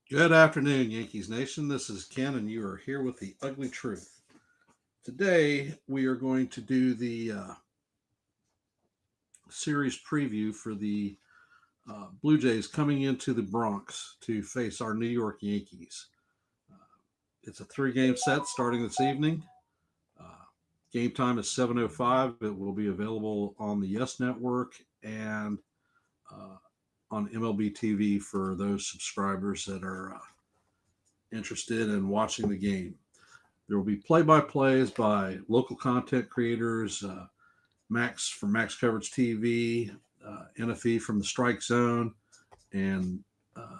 Good afternoon, Yankees Nation. This is Ken, and you are here with the ugly truth. Today, we are going to do the series preview for the Blue Jays coming into the Bronx to face our New York Yankees. Uh, it's a three-game set starting this evening. Uh, Game time is 7:05. It will be available on the Yes Network and uh, on MLB TV for those subscribers that are interested in watching the game. There will be play-by-plays by local content creators, Max from Max Coverage TV, NFE from the Strike Zone, and uh,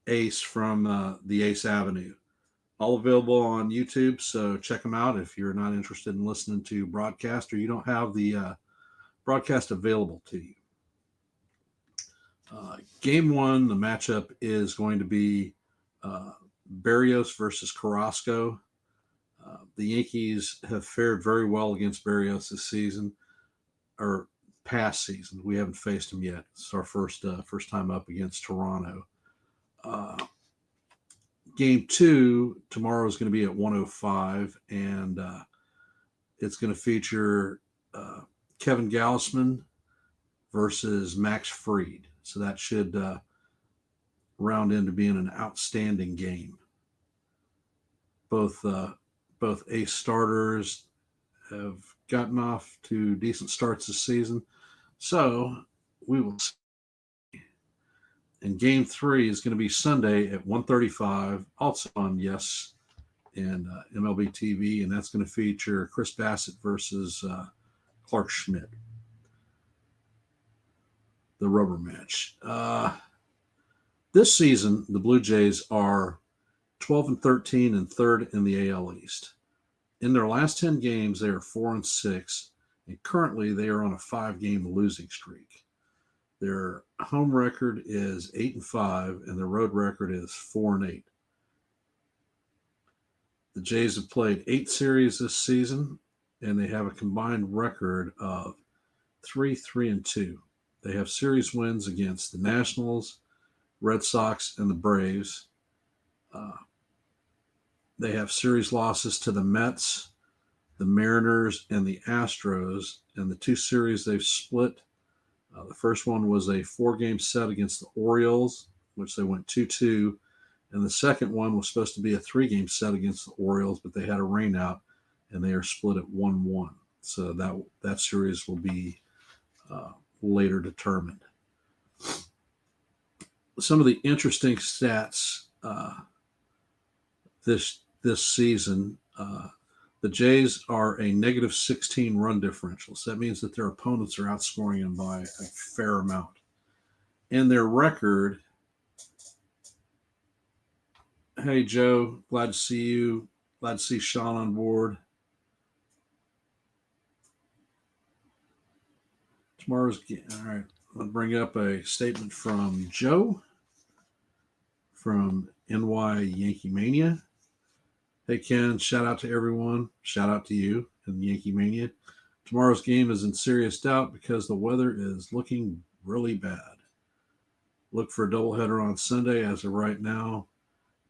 Ace from the Ace Avenue. All available on YouTube, so check them out if you're not interested in listening to broadcast or you don't have the broadcast available to you. Game one, the matchup is going to be Barrios versus Carrasco. The Yankees have fared very well against Barrios this season, or past season. We haven't faced him yet. It's our first time up against Toronto. Uh, Game two tomorrow is going to be at 105, and it's going to feature Kevin Gausman versus Max Fried. So that should round into being an outstanding game. Both both ace starters have gotten off to decent starts this season. So we will see. And game three is going to be Sunday at 1:35, also on Yes and MLB TV, and that's going to feature Chris Bassett versus Clark Schmidt, the rubber match. This season, the Blue Jays are 12-13 and third in the AL East. In their last 10 games, they are 4-6, and currently they are on a 5-game losing streak. Their home record is 8-5, and their road record is 4-8. The Jays have played 8 series this season, and they have a combined record of 3-3-2. They have series wins against the Nationals, Red Sox, and the Braves. Uh, they have series losses to the Mets, the Mariners, and the Astros. And the two series they've split, the first one was a 4-game set against the Orioles, which they went 2-2. And the second one was supposed to be a 3-game set against the Orioles, but they had a rainout, and they are split at 1-1. So that series will be later determined. Some of the interesting stats this season. The Jays are a negative 16 run differential. So that means that their opponents are outscoring them by a fair amount. And their record, hey, Joe, glad to see you. Glad to see Sean on board. Tomorrow's game. All right. I'll bring up a statement from Joe from NY Yankee Mania. Hey, Ken, shout out to everyone. Shout out to you and Yankee Mania. Tomorrow's game is in serious doubt because the weather is looking really bad. Look for a doubleheader on Sunday as of right now.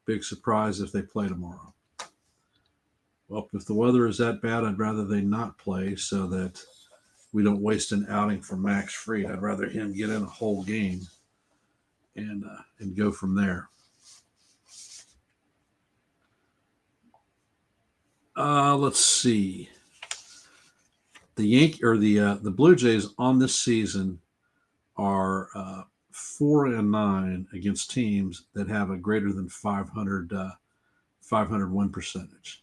Big surprise if they play tomorrow. Well, if the weather is that bad, I'd rather they not play so that we don't waste an outing for Max Fried. I'd rather him get in a whole game and go from there. Let's see. The Blue Jays on this season are 4-9 against teams that have a greater than 500 win percentage.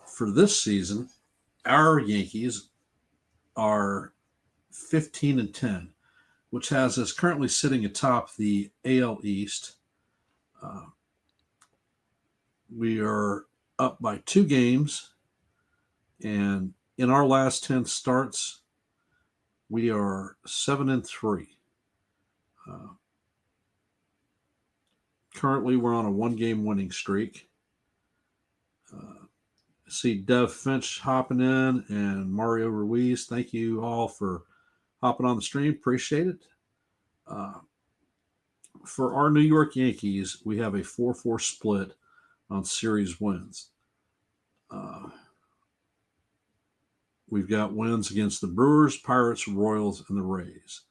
For this season, our Yankees are 15-10, which has us currently sitting atop the AL East. We are up by 2 games, and in our last 10 starts, we are 7-3. Currently, we're on a 1-game winning streak. See Dev Finch hopping in and Mario Ruiz. Thank you all for hopping on the stream. Appreciate it. Uh, for our New York Yankees, we have a 4-4 split on series wins. We've got wins against the Brewers, Pirates, Royals, and the Rays.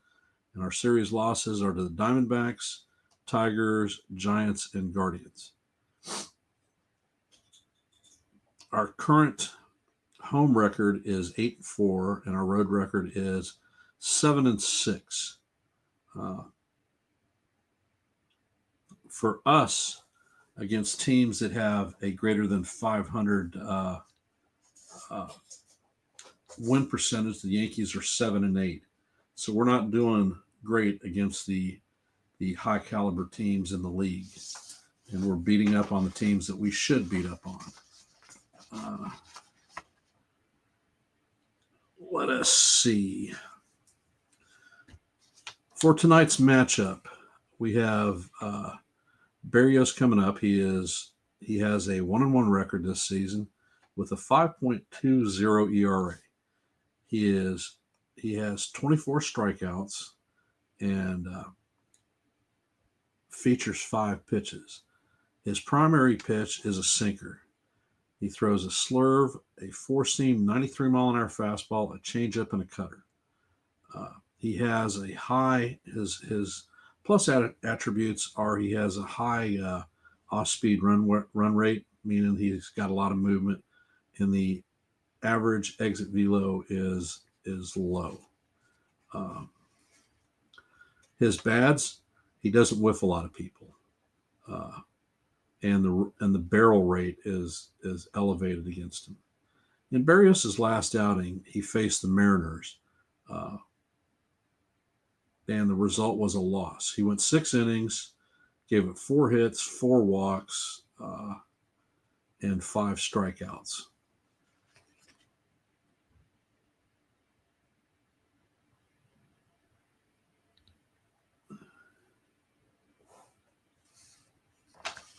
And our series losses are to the Diamondbacks, Tigers, Giants, and Guardians. Our current home record is 8-4, and our road record is 7-6. For us, against teams that have a greater than 500 win percentage, the Yankees are 7-8. So we're not doing great against the high caliber teams in the league, and we're beating up on the teams that we should beat up on. Let us see. For tonight's matchup, we have Berrios coming up. He has a 1-1 record this season with a 5.20 ERA. He has 24 strikeouts and features 5 pitches. His primary pitch is a sinker. He throws a slurve, a 4-seam 93-mile-an-hour fastball, a changeup, and a cutter. He has a high, his plus attributes are he has a high off-speed run rate, meaning he's got a lot of movement, and the average exit velo is low. His bads, he doesn't whiff a lot of people, and the barrel rate is elevated against him. In Berrios' last outing, he faced the Mariners, and the result was a loss. He went 6 innings, gave up 4 hits, 4 walks, and 5 strikeouts.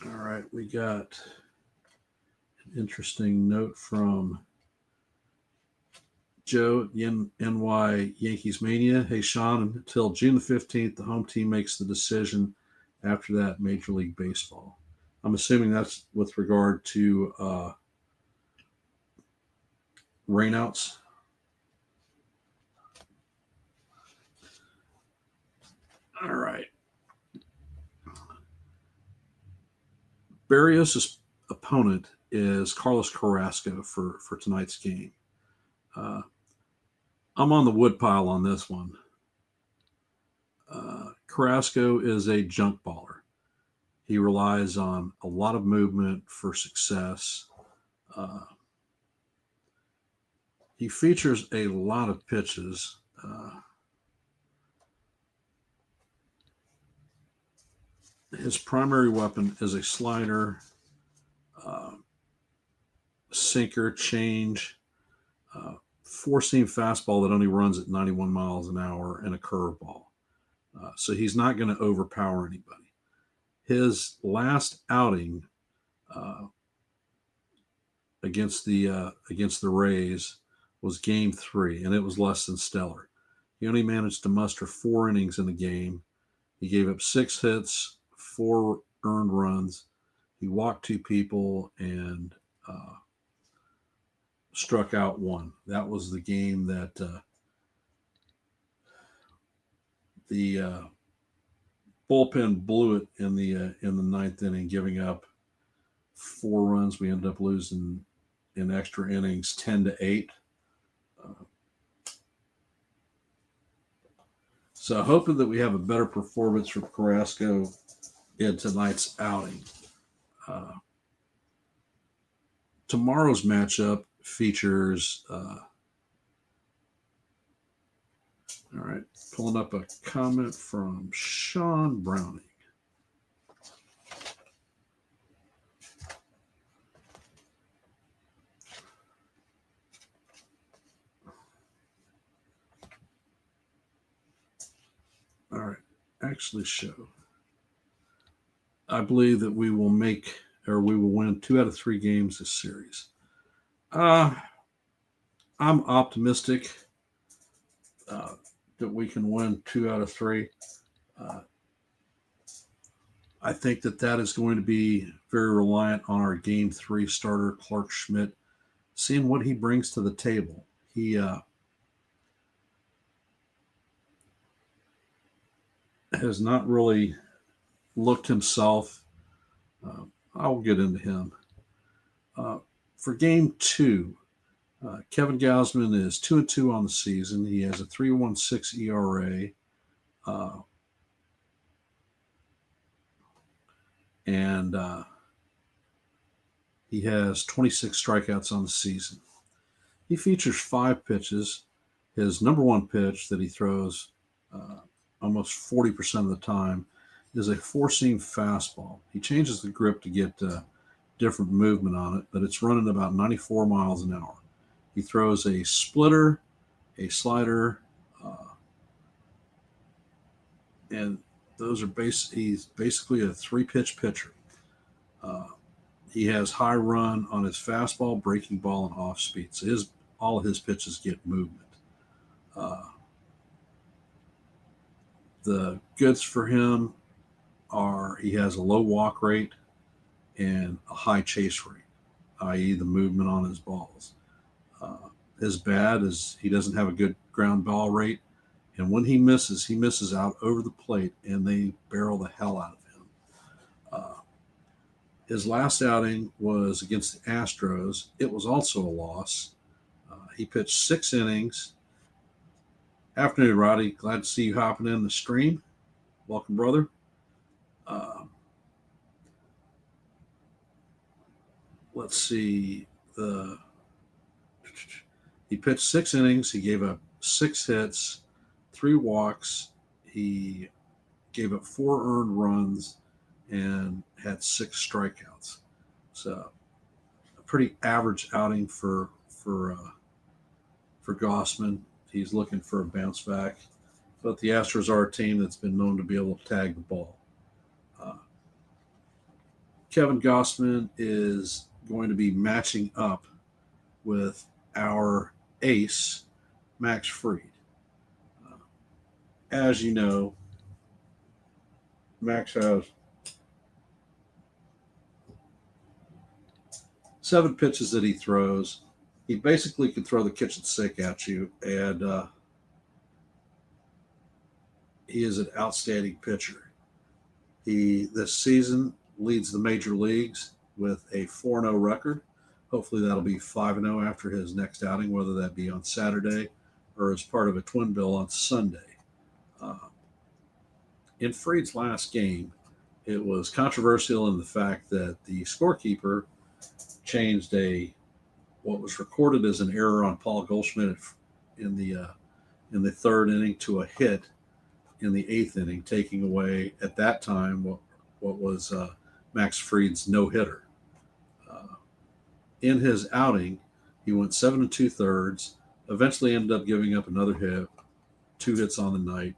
All right, we got an interesting note from Joe, NY Yankees Mania. Hey, Sean, until June the 15th, the home team makes the decision. After that, Major League Baseball. I'm assuming that's with regard to rainouts. All right. Berrios' opponent is Carlos Carrasco for tonight's game. I'm on the woodpile on this one. Carrasco is a junk baller. He relies on a lot of movement for success. He features a lot of pitches. His primary weapon is a slider, sinker, change, 4-seam fastball that only runs at 91 miles an hour, and a curveball. So he's not going to overpower anybody. His last outing against the Rays was Game 3, and it was less than stellar. He only managed to muster 4 innings in the game. He gave up 6 hits, 4 earned runs. He walked 2 people and struck out 1. That was the game that the bullpen blew it in the 9th inning, giving up 4 runs. We ended up losing in extra innings 10-8. So hoping that we have a better performance from Carrasco in tonight's outing. Tomorrow's matchup features, all right, pulling up a comment from Sean Browning. All right, actually show. I believe that we will win 2 out of 3 games this series. I'm optimistic. that we can win 2 out of 3. I think that is going to be very reliant on our Game 3 starter, Clark Schmidt, seeing what he brings to the table. He has not really looked himself. I'll get into him. For Game 2, Kevin Gausman is 2-2 on the season. He has a 3.16 ERA. And he has 26 strikeouts on the season. He features 5 pitches. His number one pitch that he throws almost 40% of the time is a four-seam fastball. He changes the grip to get different movement on it, but it's running about 94 miles an hour. He throws a splitter, a slider, and those are he's basically a 3-pitch pitcher. He has high run on his fastball, breaking ball, and off speed. So all of his pitches get movement. The goods for him are he has a low walk rate and a high chase rate, i.e. the movement on his balls. His bad is he doesn't have a good ground ball rate, and when he misses out over the plate, and they barrel the hell out of him. His last outing was against the Astros. It was also a loss. He pitched 6 innings. Afternoon, Roddy. Glad to see you hopping in the stream. Welcome, brother. Let's see. He pitched 6 innings. He gave up 6 hits, 3 walks. He gave up 4 earned runs and had 6 strikeouts. So a pretty average outing for Gossman. He's looking for a bounce back. But the Astros are a team that's been known to be able to tag the ball. Kevin Gossman is going to be matching up with our ace, Max Fried. As you know, Max has 7 pitches that he throws. He basically can throw the kitchen sink at you, and he is an outstanding pitcher. He, this season, leads the major leagues with a 4-0 record. Hopefully that'll be 5-0 after his next outing, whether that be on Saturday or as part of a twin bill on Sunday. In Fried's last game, it was controversial in the fact that the scorekeeper changed what was recorded as an error on Paul Goldschmidt in the 3rd inning to a hit in the 8th inning, taking away at that time what was Max Fried's no-hitter. In his outing, he went 7 2/3, eventually ended up giving up another hit, 2 hits on the night.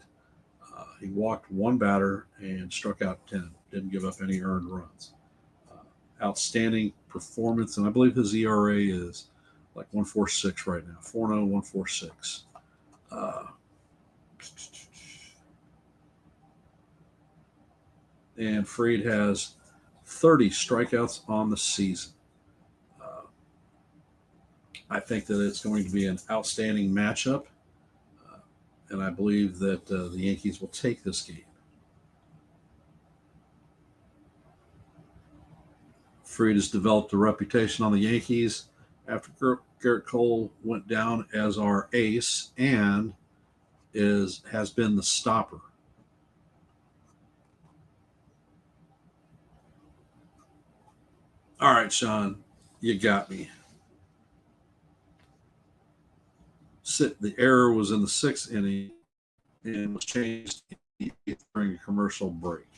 He walked 1 batter and struck out 10, didn't give up any earned runs. Outstanding performance, and I believe his ERA is like 1.46 right now, 4.0, 1.46. And Fried has 30 strikeouts on the season. I think that it's going to be an outstanding matchup, and I believe that the Yankees will take this game. Fried has developed a reputation on the Yankees after Garrett Cole went down as our ace and has been the stopper. All right, Sean, you got me. The error was in the 6th inning and was changed during a commercial break.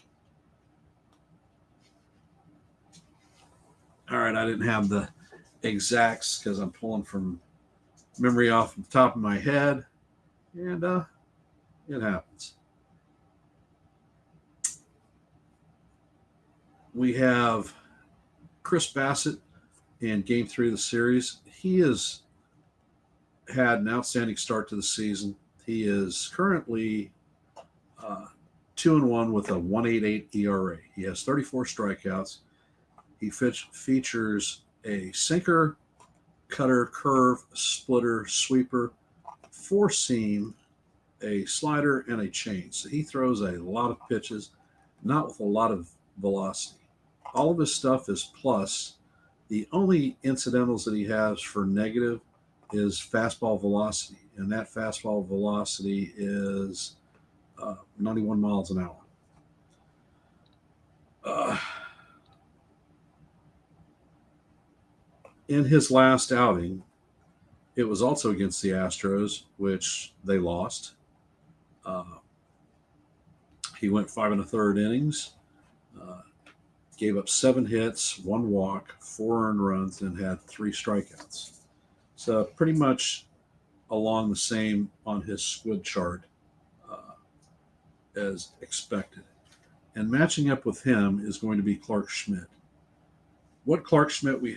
All right, I didn't have the exacts because I'm pulling from memory off the top of my head, and it happens. We have Chris Bassett in Game 3 of the series. He has had an outstanding start to the season. He is currently uh, 2-1 with a 1.88 ERA. He has 34 strikeouts. He features a sinker, cutter, curve, splitter, sweeper, four seam, a slider, and a change. So he throws a lot of pitches, not with a lot of velocity. All of his stuff is plus. The only incidentals that he has for negative is fastball velocity, and that fastball velocity is 91 miles an hour. Uh, in his last outing, it was also against the Astros, which they lost. Uh, he went 5 1/3 innings, uh, gave up 7 hits, 1 walk, 4 earned runs, and had 3 strikeouts. So pretty much along the same on his squid chart uh, as expected. And matching up with him is going to be Clark Schmidt. What Clark Schmidt we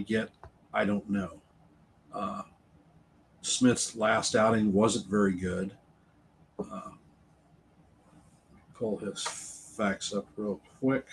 get, I don't know. Uh, Smith's last outing wasn't very good. Pull his facts up real quick.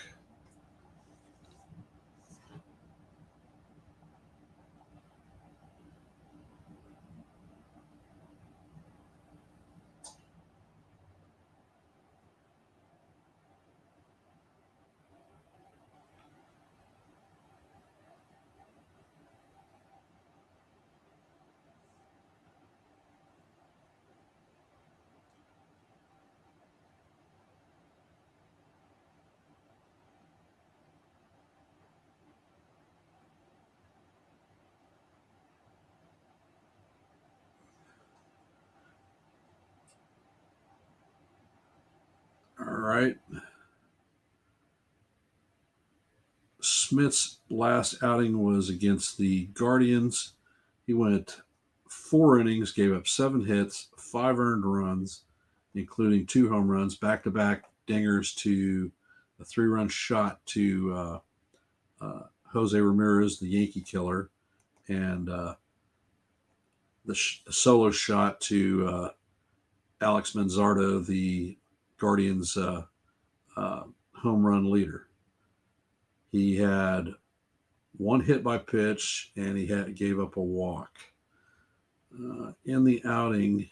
All right. Smith's last outing was against the Guardians. He went 4 innings, gave up 7 hits, 5 earned runs, including 2 home runs, back-to-back dingers to a 3-run shot to Jose Ramirez, the Yankee killer, and the solo shot to Alex Manzardo, the Guardians' home run leader. He had 1 hit by pitch, and he gave up a walk. In the outing,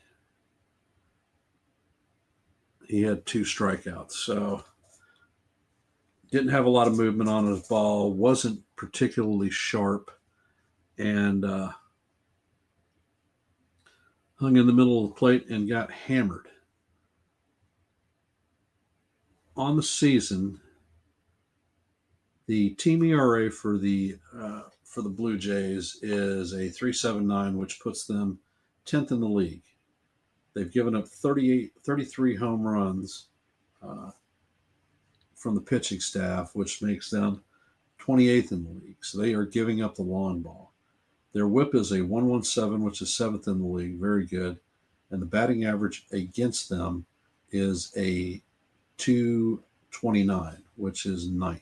he had 2 strikeouts, so didn't have a lot of movement on his ball, wasn't particularly sharp, and hung in the middle of the plate and got hammered. On the season, the team ERA for the Blue Jays is a 3.79, which puts them 10th in the league. They've given up 33 home runs from the pitching staff, which makes them 28th in the league. So they are giving up the long ball. Their whip is a 1.17, which is 7th in the league. Very good. And the batting average against them is a 2.29, which is 9th.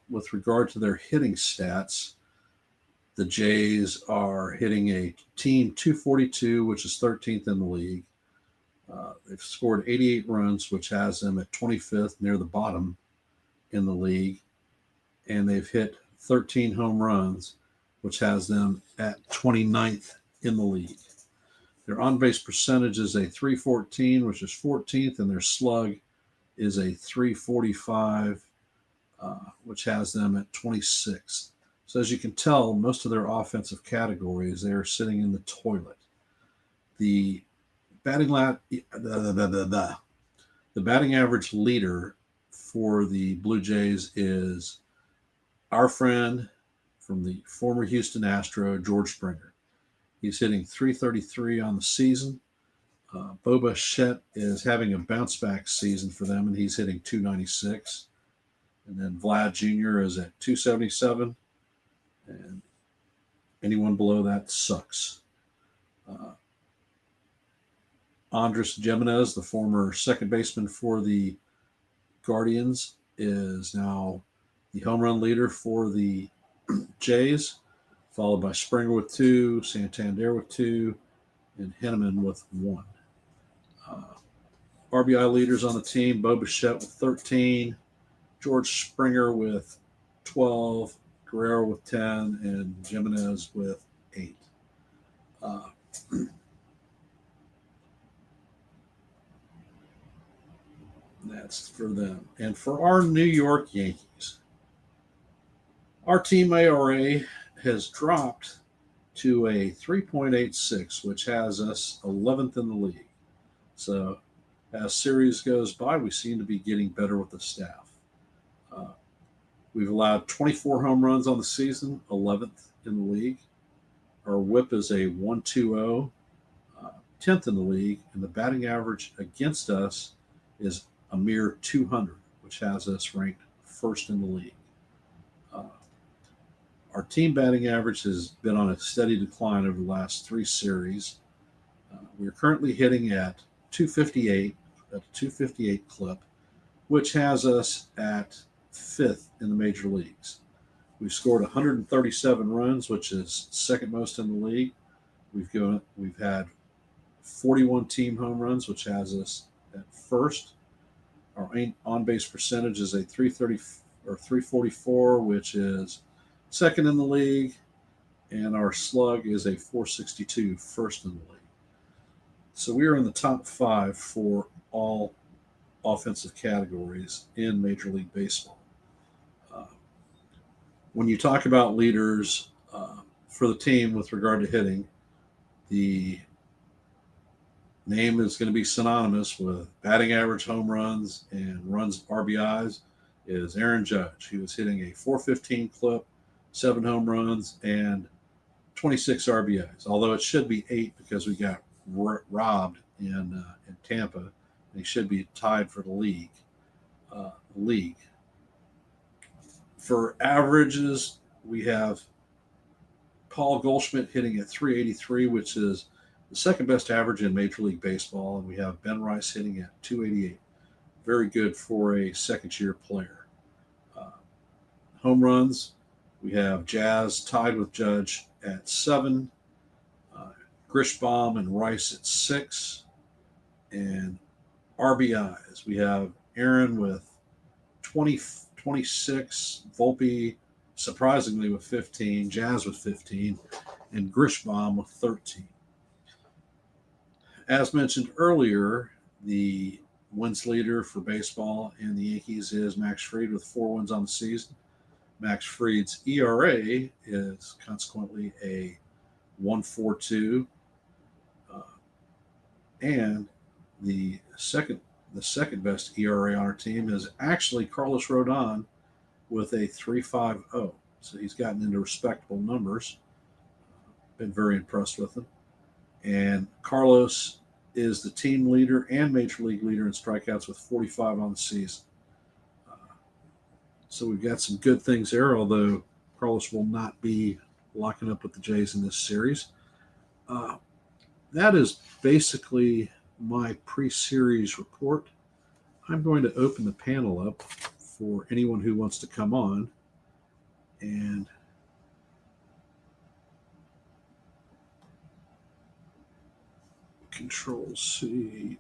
With regard to their hitting stats, the Jays are hitting a team 242, which is 13th in the league. They've scored 88 runs, which has them at 25th, near the bottom in the league. And they've hit 13 home runs, which has them at 29th in the league. Their on-base percentage is a 314, which is 14th, and their slug is a 345, which has them at 26th. So as you can tell, most of their offensive categories, they are sitting in the toilet. The batting the batting average leader for the Blue Jays is our friend from the former Houston Astro, George Springer. He's hitting 333 on the season. Bo Bichette is having a bounce back season for them, and he's hitting 296. And then Vlad Jr. is at 277. And anyone below that sucks. Andres Gimenez, the former second baseman for the Guardians, is now the home run leader for the Jays, followed by Springer with 2, Santander with 2, and Henneman with 1. Uh, RBI leaders on the team: Bo Bichette with 13, George Springer with 12, Guerrero with 10, and Jimenez with 8. Uh, that's for them. And for our New York Yankees, our team ARA has dropped to a 3.86, which has us 11th in the league. So as series goes by, we seem to be getting better with the staff. We've allowed 24 home runs on the season, 11th in the league. Our whip is a 1.20, 10th in the league, and the batting average against us is a mere 200, which has us ranked first in the league. Our team batting average has been on a steady decline over the last 3 series. We're currently hitting at 258, at a 258 clip, which has us at 5th in the major leagues. We've scored 137 runs, which is second most in the league. We've had 41 team home runs, which has us at first. Our on-base percentage is a 330 or 344, which is second in the league, and our slug is a 462, first in the league. So we are in the top 5 for all offensive categories in Major League Baseball. When you talk about leaders for the team with regard to hitting, the name is going to be synonymous with batting average, home runs, and runs RBIs is Aaron Judge. He was hitting a 415 clip, 7 home runs, and 26 RBIs, although it should be 8 because we got robbed in Tampa, and he should be tied for the league. For averages, we have Paul Goldschmidt hitting at 383, which is the second best average in Major League Baseball, and we have Ben Rice hitting at 288. Very good for a second-year player. Home runs, we have Jazz tied with Judge at 7, Grishbaum and Rice at 6, and RBIs, we have Aaron with 26, Volpe surprisingly with 15, Jazz with 15, and Grishbaum with 13. As mentioned earlier, the wins leader for baseball in the Yankees is Max Fried with 4 wins on the season. Max Fried's ERA is consequently a 1.42, and the second best ERA on our team is actually Carlos Rodon with a 3.50. So he's gotten into respectable numbers. Been very impressed with him. And Carlos is the team leader and major league leader in strikeouts with 45 on the season. So we've got some good things there, although Carlos will not be locking up with the Jays in this series. That is basically my pre-series report. I'm going to open the panel up for anyone who wants to come on and Control C.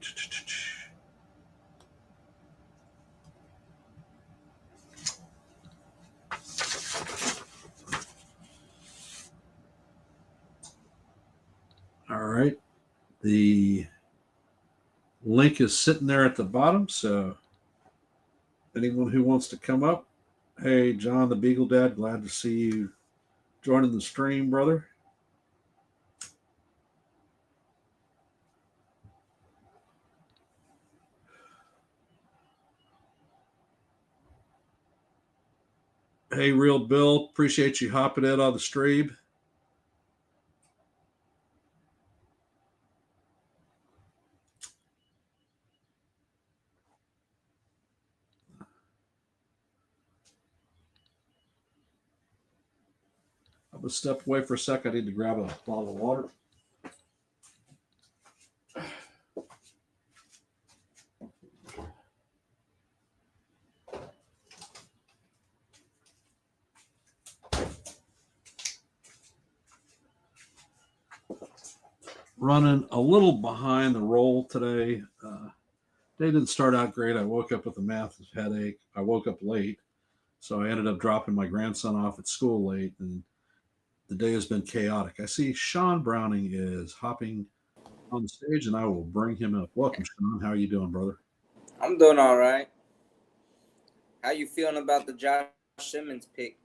All right. The link is sitting there at the bottom, so anyone who wants to come up, hey, John the Beagle Dad, glad to see you joining the stream, brother. Hey, Real Bill, appreciate you hopping in on the stream. I'm going to step away for a second. I need to grab a bottle of water. running a little behind the roll today. Day didn't start out great. I woke up with a massive headache. I woke up late, so I ended up dropping my grandson off at school late, and the day has been chaotic. I see Sean Browning is hopping on the stage, and I will bring him up. Welcome, Sean. How are you doing, brother? I'm doing all right. How you feeling about the Josh Simmons pick?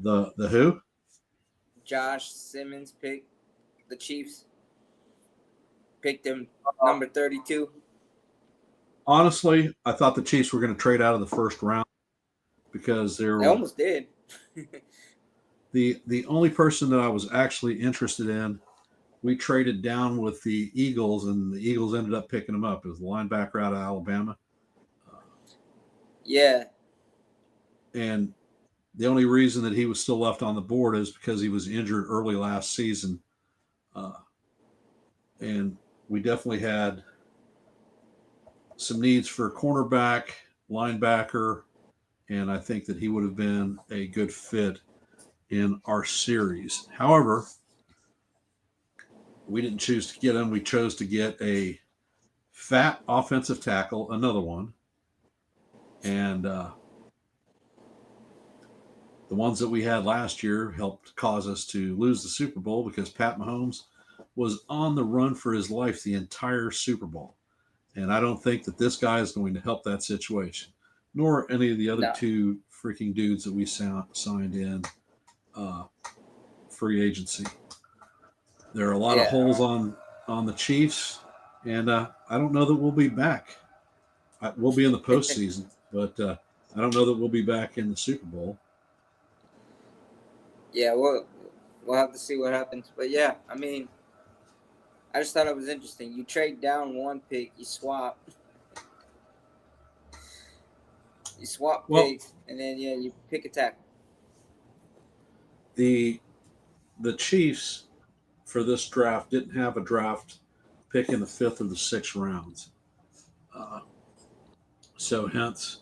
The who? Josh Simmons pick. The Chiefs picked him number 32. Honestly, I thought the Chiefs were going to trade out of the first round because they're They almost did. the only person that I was actually interested in. We traded down with the Eagles, and the Eagles ended up picking him up. It was the linebacker out of Alabama. Yeah. And the only reason that he was still left on the board is because he was injured early last season. Uh, and we definitely had some needs for cornerback, linebacker, and I think that he would have been a good fit in our series. However, we didn't choose to get him. We chose to get a fat offensive tackle, another one. And the ones that we had last year helped cause us to lose the Super Bowl because Pat Mahomes was on the run for his life the entire Super Bowl. And I don't think that this guy is going to help that situation, nor any of the other No. two freaking dudes that we signed in free agency. There are a lot of Yeah. holes on the Chiefs, and I don't know that we'll be back. We'll be in the postseason, but I don't know that we'll be back in the Super Bowl. Yeah. We'll have to see what happens. But yeah, I mean, I just thought it was interesting. You trade down one pick, you swap Well, picks, and then you pick a tackle. the the Chiefs for this draft didn't have a draft pick in the fifth or the sixth rounds. Uh, so hence,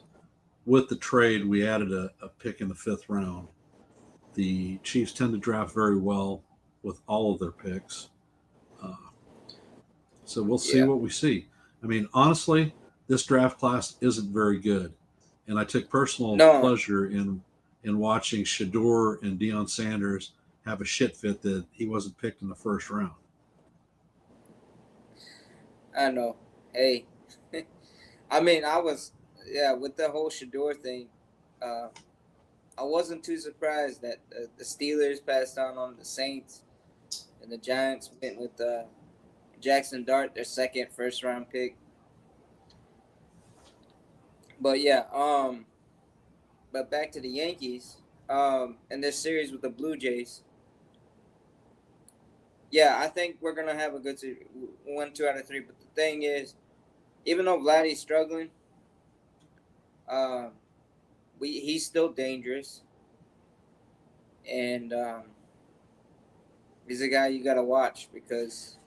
with the trade, we added a pick in the fifth round. The Chiefs tend to draft very well with all of their picks. Uh, so we'll see Yeah. what we see. I mean, honestly, this draft class isn't very good, and I took personal No, pleasure in watching Shador and Deion Sanders have a shit fit that he wasn't picked in the first round. I know. Hey, I mean, with the whole Shador thing. Uh, I wasn't too surprised that the Steelers passed on the Saints, and the Giants went with Jackson Dart, their second first round pick. But yeah, but back to the Yankees, and this series with the Blue Jays. Yeah, I think we're gonna have a good series, 1, 2 out of 3. But the thing is, even though Vladdy's struggling, uh, he's still dangerous, and he's a guy you gotta watch because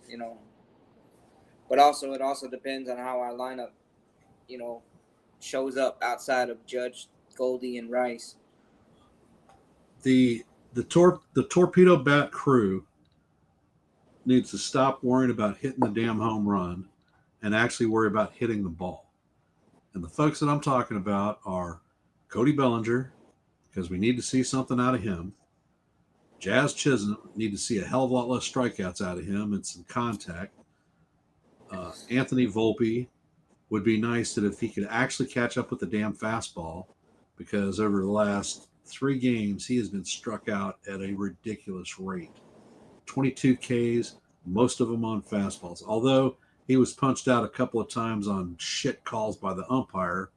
But also, it also depends on how our lineup, you know, shows up outside of Judge, Goldie, and Rice. The torpedo bat crew needs to stop worrying about hitting the damn home run and actually worry about hitting the ball. And the folks that I'm talking about are Cody Bellinger, because we need to see something out of him. Jazz Chisholm, need to see a hell of a lot less strikeouts out of him and some contact. Anthony Volpe would be nice that if he could actually catch up with the damn fastball, because over the last 3 games, he has been struck out at a ridiculous rate. 22 Ks, most of them on fastballs. Although he was punched out a couple of times on shit calls by the umpire,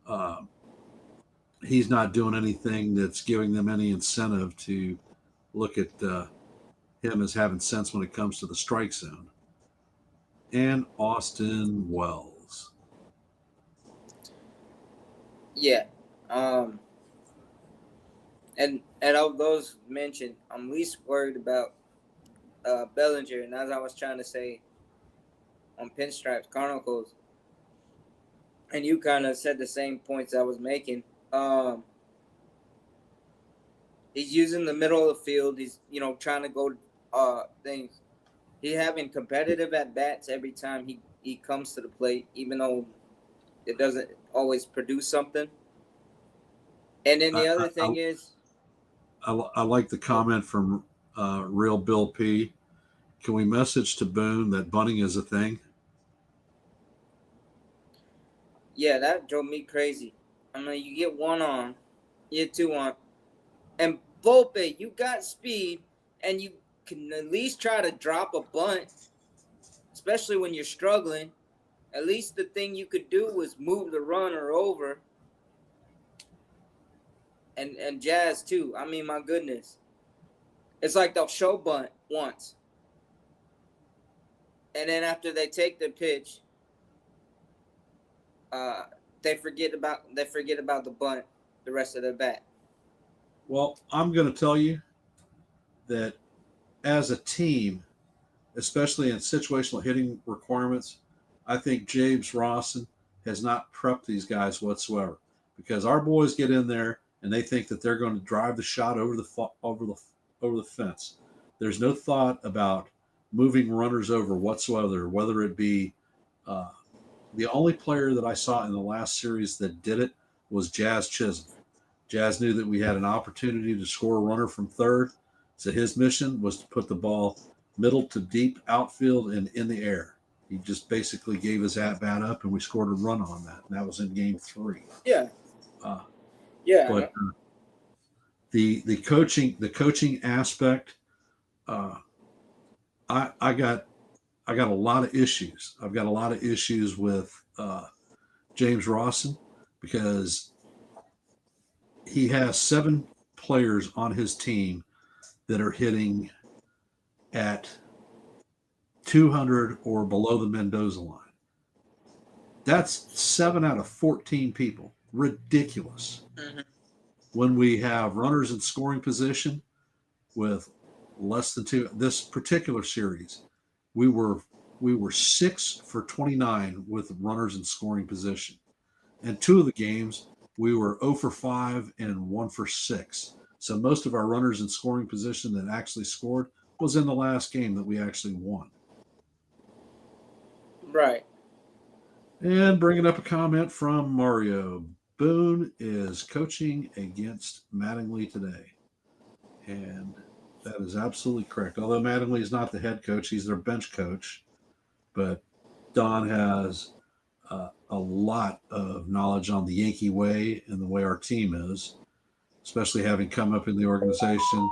uh, he's not doing anything that's giving them any incentive to look at him as having sense when it comes to the strike zone. And Austin Wells. Yeah. Um, and of those mentioned, I'm least worried about Bellinger. And as I was trying to say on Pinstripes Chronicles, and you kind of said the same points I was making. He's using the middle of the field. He's trying to go things. He having competitive at bats every time he comes to the plate, even though it doesn't always produce something. And then I, the I, other I, thing is, I like the comment from Real Bill P. Can we message to Boone that bunting is a thing? yeah, that drove me crazy. I mean, you get one on, you get two on, and Volpe, you got speed, and you can at least try to drop a bunt, especially when you're struggling. At least the thing you could do was move the runner over, and Jazz too. I mean, my goodness, it's like they'll show bunt once, and then after they take the pitch, uh, they forget about the bunt the rest of their bat. Well, I'm going to tell you that as a team, especially in situational hitting requirements, I think James Rawson has not prepped these guys whatsoever because our boys get in there and they think that they're going to drive the shot over the fence. There's no thought about moving runners over whatsoever, whether it be uh, the only player that I saw in the last series that did it was Jazz Chisholm. Jazz knew that we had an opportunity to score a runner from third, so his mission was to put the ball middle to deep outfield and in the air. He just basically gave his at bat up, and we scored a run on that. And that was in Game 3. Yeah, Uh, yeah, but the coaching aspect, uh, I got a lot of issues. I've got a lot of issues with James Rawson because he has 7 players on his team that are hitting at 200 or below the Mendoza line. That's 7 out of 14 people. Ridiculous. mm-hmm. When we have runners in scoring position with less than 2, this particular series, we were 6 for 29 with runners in scoring position. And 2 of the games we were 0 for 5 and 1 for 6. So most of our runners in scoring position that actually scored was in the last game that we actually won. Right. And bringing up a comment from Mario. Boone is coaching against Mattingly today. And that is absolutely correct. Although Mattingly is not the head coach, he's their bench coach. But Don has a lot of knowledge on the Yankee way and the way our team is, especially having come up in the organization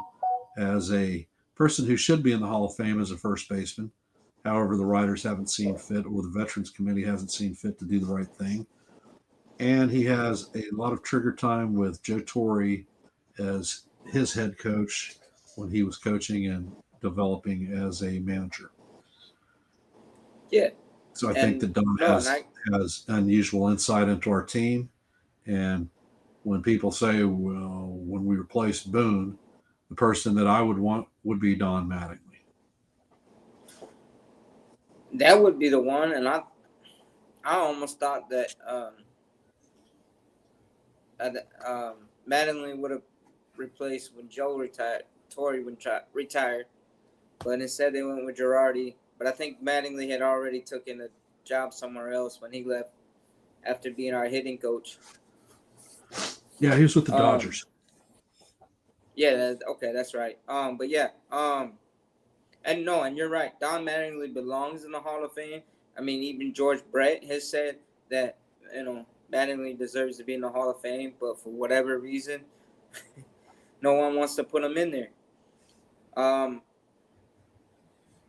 as a person who should be in the Hall of Fame as a first baseman. However, the writers haven't seen fit, or the Veterans Committee hasn't seen fit to do the right thing. And he has a lot of trigger time with Joe Torre as his head coach when he was coaching and developing as a manager. Yeah. So I think And that Don no, and has unusual insight into our team. And when people say, well, when we replace Boone, the person that I would want would be Don Mattingly. that would be the one. And I almost thought that Mattingly would have replaced when Joe retired, Torrey when retired, but instead they went with Girardi. But I think Mattingly had already taken a job somewhere else when he left after being our hitting coach. Yeah, he was with the Um, Dodgers. yeah, okay, that's right. But yeah, and no, and you're right. Don Mattingly belongs in the Hall of Fame. I mean, even George Brett has said that Mattingly deserves to be in the Hall of Fame, but for whatever reason, no one wants to put him in there. Um,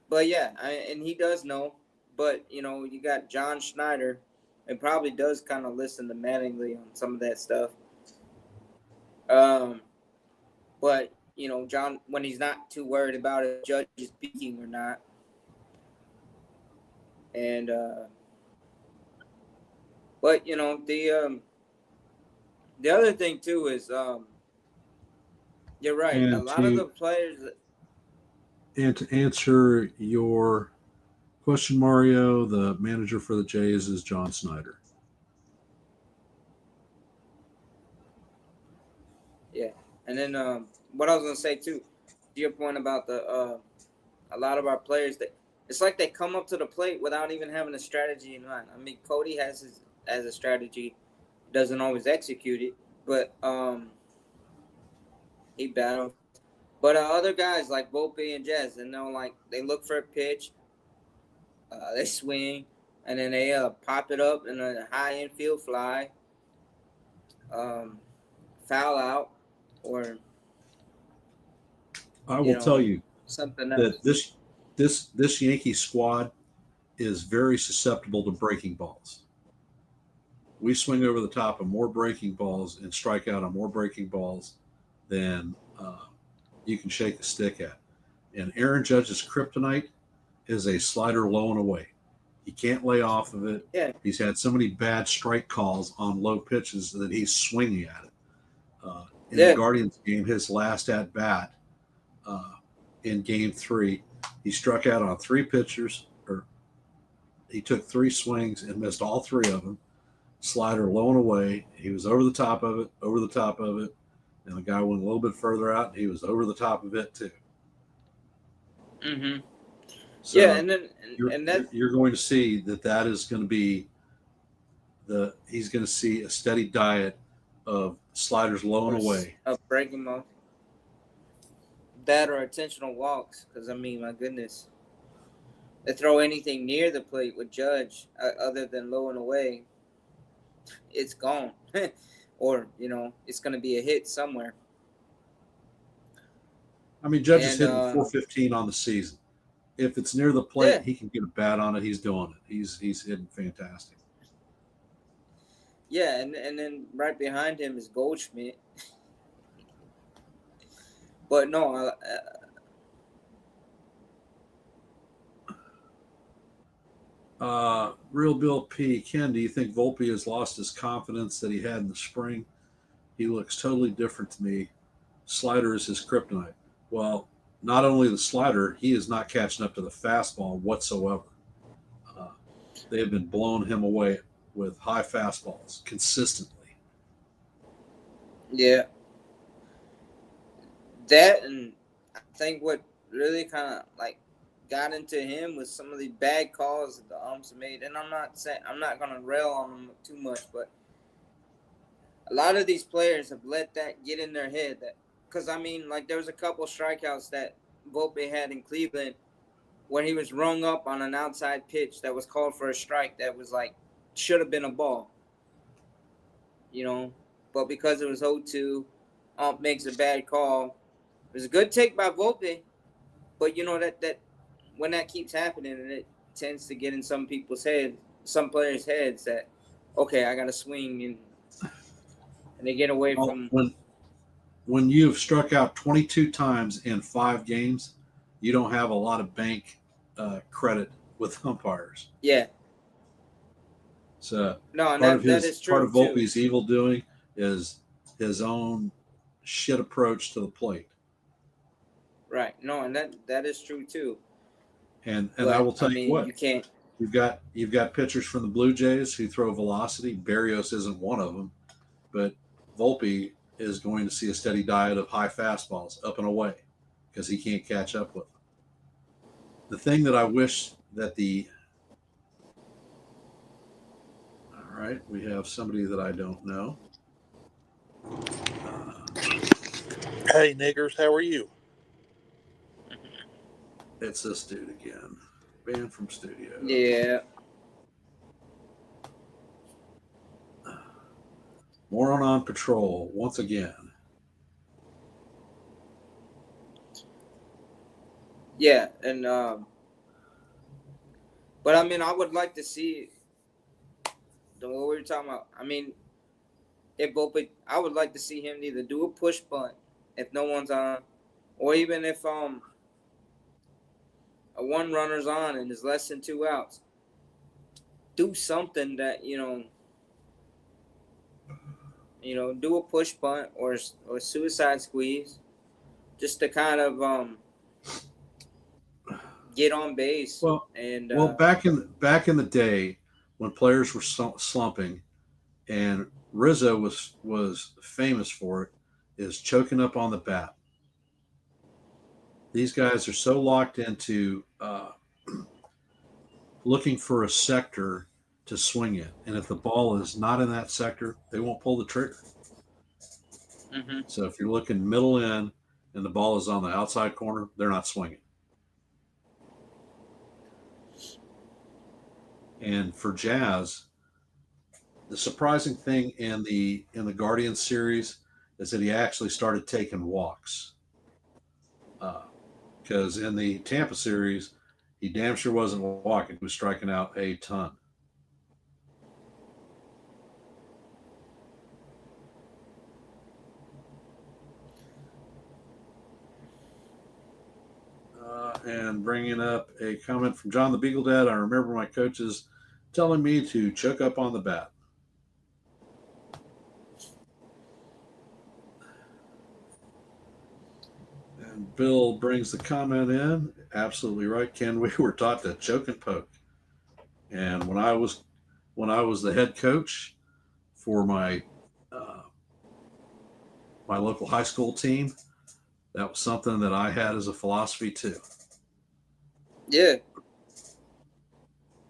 but yeah, and he does know. But you got John Schneider, and probably does kind of listen to Mattingly on some of that stuff. Um, but John, when he's not too worried about if Judge is speaking or not, and but the other thing too is you're right. A And lot of the to players, and to answer your question, Mario, the manager for the Jays is John Snyder. yeah. And then what I was gonna say too, to your point about a lot of our players that it's like they come up to the plate without even having a strategy in mind. I mean, Cody has a strategy, doesn't always execute it, but he battles. But other guys like Volpe and Jazz, and they look for a pitch, they swing, and then they pop it up in a high infield fly, um, foul out, or I you will tell know you something that else. this Yankee squad is very susceptible to breaking balls. We swing over the top of more breaking balls and strike out on more breaking balls than you can shake a stick at. And Aaron Judge's kryptonite is a slider low and away. He can't lay off of it. Yeah, He's had so many bad strike calls on low pitches that he's swinging at it. In the yeah. Guardians game, his last at bat uh, in Game 3, he struck out on three pitchers, or he took three swings and missed all three of them. Slider low and away. He was over the top of it, over the top of it, and the guy went a little bit further out, and he was over the top of it too. Mm-hmm. Yeah, So and then you're and you're, that you're going to see that is going to be he's going to see a steady diet of sliders low and or away. a breaking ball, that or intentional walks. Because I mean, my goodness, they throw anything near the plate with Judge, other than low and away, it's gone, or it's going to be a hit somewhere. I mean, Judge is And hitting 415 on the season. If it's near the plate, yeah, he can get a bat on it. He's doing it. He's hitting fantastic. yeah, and then right behind him is Goldschmidt. But no, Real Bill P. Ken, do you think Volpe has lost his confidence that he had in the spring? He looks totally different to me. Slider is his kryptonite. Well, not only the slider, he is not catching up to the fastball whatsoever. Uh, they have been blowing him away with high fastballs consistently. yeah, that and I think what really kind of like got into him was some of the bad calls that the umps made. And I'm not gonna rail on them too much, but a lot of these players have let that get in their head. That because I mean, like there was a couple strikeouts that Volpe had in Cleveland when he was rung up on an outside pitch that was called for a strike that was like should have been a ball, you know. But because it was 0-2, ump makes a bad call. It was a good take by Volpe, but that when that keeps happening, and it tends to get in some people's heads, some players' heads that okay, I got to swing, and they get away Well, from when you've struck out 22 times in 5 games, you don't have a lot of bank credit with umpires. yeah. So No, and that is part true of too. Volpe's evil doing is his own shit approach to the plate. Right. No, and that is true too. And I But will I tell you mean, what, you can't. you've got pitchers from the Blue Jays who throw velocity. Barrios isn't one of them, but Volpe is going to see a steady diet of high fastballs up and away because he can't catch up with them. The thing that I wish that the all right, we have somebody that I don't know. Hey, niggers, how are you? It's this dude again, banned from studio. Yeah. Moron on patrol once again. Yeah, and but I mean, I would like to see the what we were talking about. I mean, if Volpe, I would like to see him either do a push bunt if no one's on, or even if a one runner's on and there's less than 2 outs, do something that do a push bunt or suicide squeeze, just to kind of get on base Well, and back in the day when players were slumping, and Rizzo was famous for it, is choking up on the bat. These guys are so locked into looking for a sector to swing it. And if the ball is not in that sector, they won't pull the trigger. Mm-hmm. So if you're looking middle in and the ball is on the outside corner, they're not swinging. And for Jazz, the surprising thing in the Guardians series is that he actually started taking walks. Because in the Tampa series, he damn sure wasn't walking. He was striking out a ton. And bringing up a comment from John the Beagle Dad. I remember my coaches telling me to choke up on the bat. And Bill brings the comment in. Absolutely right, Ken. We were taught to choke and poke. And when I was the head coach for my my local high school team, that was something that I had as a philosophy too. Yeah.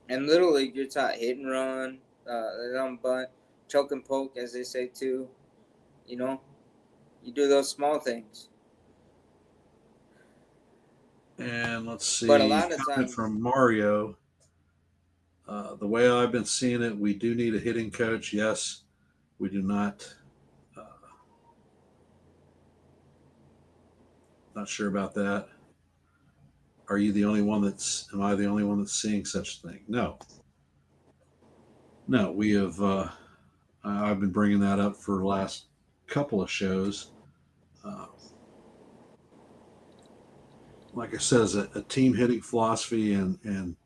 And Little League, you're taught hit and run, bunt, choke and poke, as they say too. You know, you do those small things. And let's see, But a lot of comment times, from Mario. The way I've been seeing it, we do need a hitting coach. Yes, we do not. Not sure about that. Are you the only one am I the only one that's seeing such a thing? No. No, we have, I've been bringing that up for the last couple of shows. Like I said, a team hitting philosophy and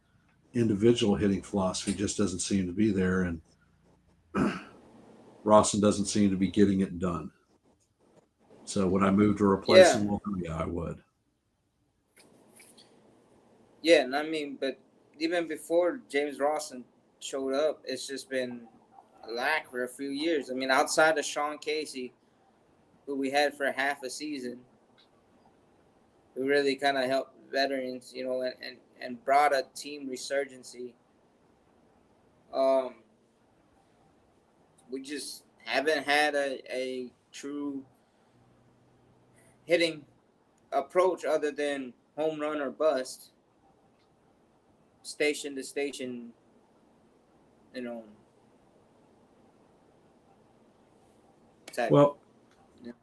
individual hitting philosophy just doesn't seem to be there. And Rawson doesn't seem to be getting it done. So would I move to replace him? Well, yeah, I would. Yeah, and I mean, but even before James Rawson showed up, it's just been a lack for a few years. I mean, outside of Sean Casey, who we had for half a season, who really kind of helped veterans, you know, and brought a team resurgency. We just haven't had a true hitting approach other than home run or bust, station to station, you know, type. Well, Yeah.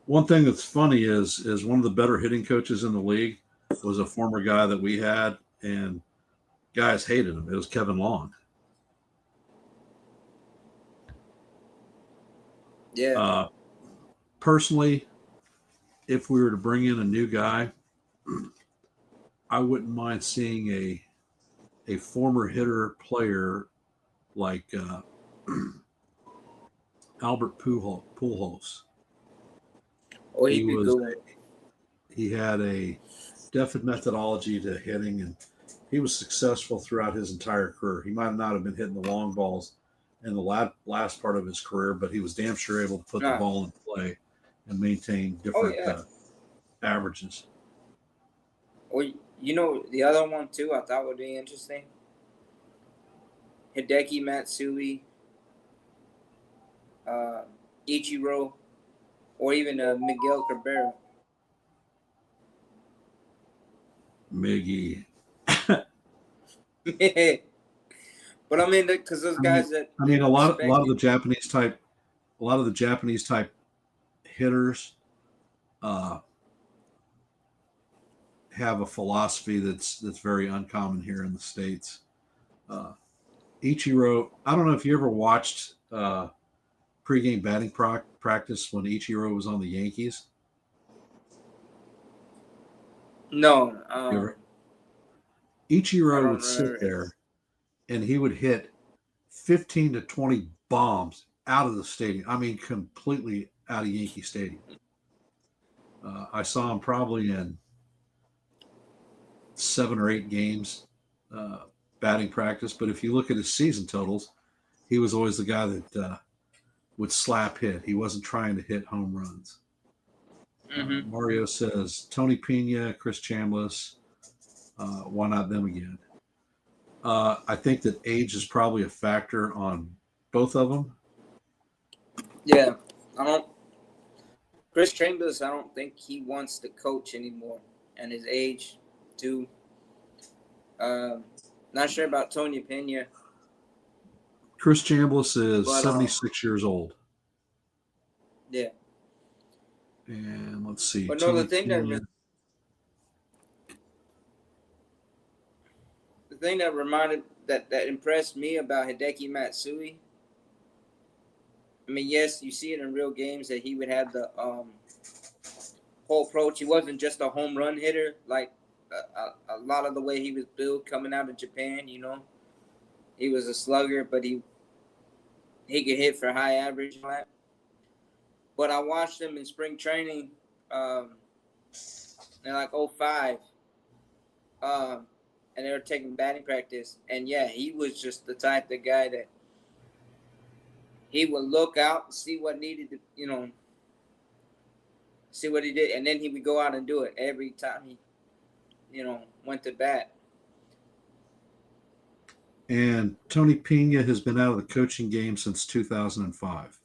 one thing that's funny is one of the better hitting coaches in the league was a former guy that we had, and guys hated him. It was Kevin Long. Yeah. Personally, if we were to bring in a new guy, I wouldn't mind seeing a former hitter player like Albert Pujols. Oh, he'd be good. He had a definite methodology to hitting, and he was successful throughout his entire career. He might not have been hitting the long balls in the last part of his career, but he was damn sure able to put the ball in play and maintain different averages. Well, you know, the other one too I thought would be interesting. Hideki Matsui, Ichiro, or even Miguel Cabrera. Miggy. But I mean, because those guys a lot of the Japanese type hitters have a philosophy that's very uncommon here in the States. Ichiro, I don't know if you ever watched pregame batting practice when Ichiro was on the Yankees. No. Ichiro would sit there and he would hit 15 to 20 bombs out of the stadium. I mean, completely out of Yankee Stadium. I saw him probably in 7 or 8 games batting practice. But if you look at his season totals, he was always the guy that would slap hit. He wasn't trying to hit home runs. Mario says Tony Pena, Chris Chambliss. Why not them again? I think that age is probably a factor on both of them. Yeah, Chris Chambers, I don't think he wants to coach anymore, and his age too. Not sure about Tony Pena. Chris Chambliss is But, 76 years old. Yeah. And let's see. But no, Tony the thing Pena. that impressed me about Hideki Matsui. I mean, yes, you see it in real games that he would have the whole approach. He wasn't just a home run hitter like a lot of the way he was built coming out of Japan. He was a slugger, but he could hit for high average. But I watched him in spring training in like 05. And they were taking batting practice. And, yeah, he was just the type of guy that he would look out and see what needed to, see what he did. And then he would go out and do it every time he, went to bat. And Tony Pena has been out of the coaching game since 2005.